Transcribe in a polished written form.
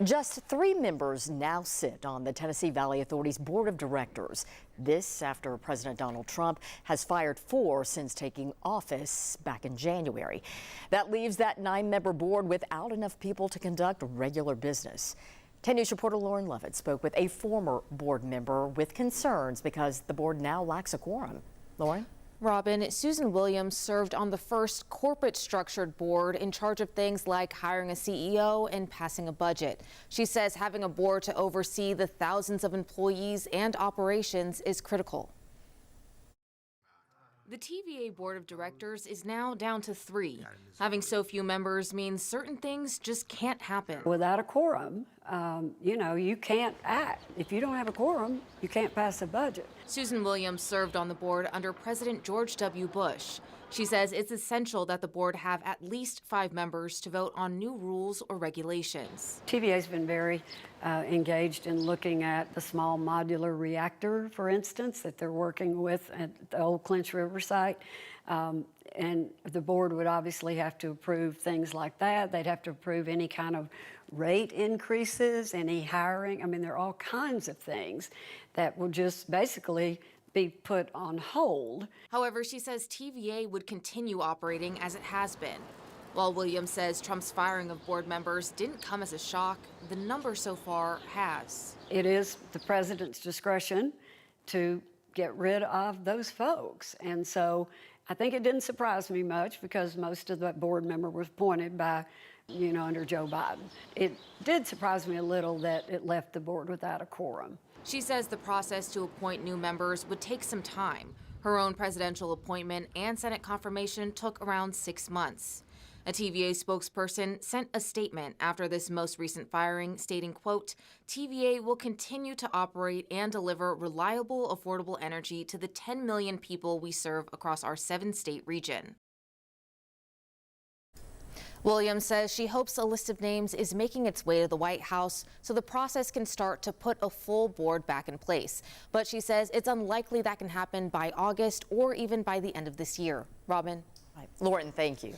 Just 3 members now sit on the Tennessee Valley Authority's Board of Directors. This after President Donald Trump has fired 4 since taking office back in January. That leaves that 9-member board without enough people to conduct regular business. 10 News reporter Lauren Lovett spoke with a former board member with concerns because the board now lacks a quorum. Lauren? Robin, Susan Williams served on the first corporate structured board in charge of things like hiring a CEO and passing a budget. She says having a board to oversee the thousands of employees and operations is critical. The TVA Board of Directors is now down to 3. Having so few members means certain things just can't happen. Without a quorum, you can't act. If you don't have a quorum, you can't pass a budget. Susan Williams served on the board under President George W. Bush. She says it's essential that the board have at least 5 members to vote on new rules or regulations. TVA's been very engaged in looking at the small modular reactor, for instance, that they're working with at the old Clinch River site. And the board would obviously have to approve things like that. They'd have to approve any kind of rate increases, any hiring. I mean, there are all kinds of things that will just basically be put on hold. However, she says TVA would continue operating as it has been. While Williams says Trump's firing of board members didn't come as a shock, the number so far has. It is the president's discretion to get rid of those folks. And so I think it didn't surprise me much because most of that board member was appointed by, under Joe Biden. It did surprise me a little that it left the board without a quorum. She says the process to appoint new members would take some time. Her own presidential appointment and Senate confirmation took around 6 months. A TVA spokesperson sent a statement after this most recent firing stating, quote, TVA will continue to operate and deliver reliable, affordable energy to the 10 million people we serve across our 7-state region. Williams says she hopes a list of names is making its way to the White House so the process can start to put a full board back in place. But she says it's unlikely that can happen by August or even by the end of this year. Robin? Lauren, thank you.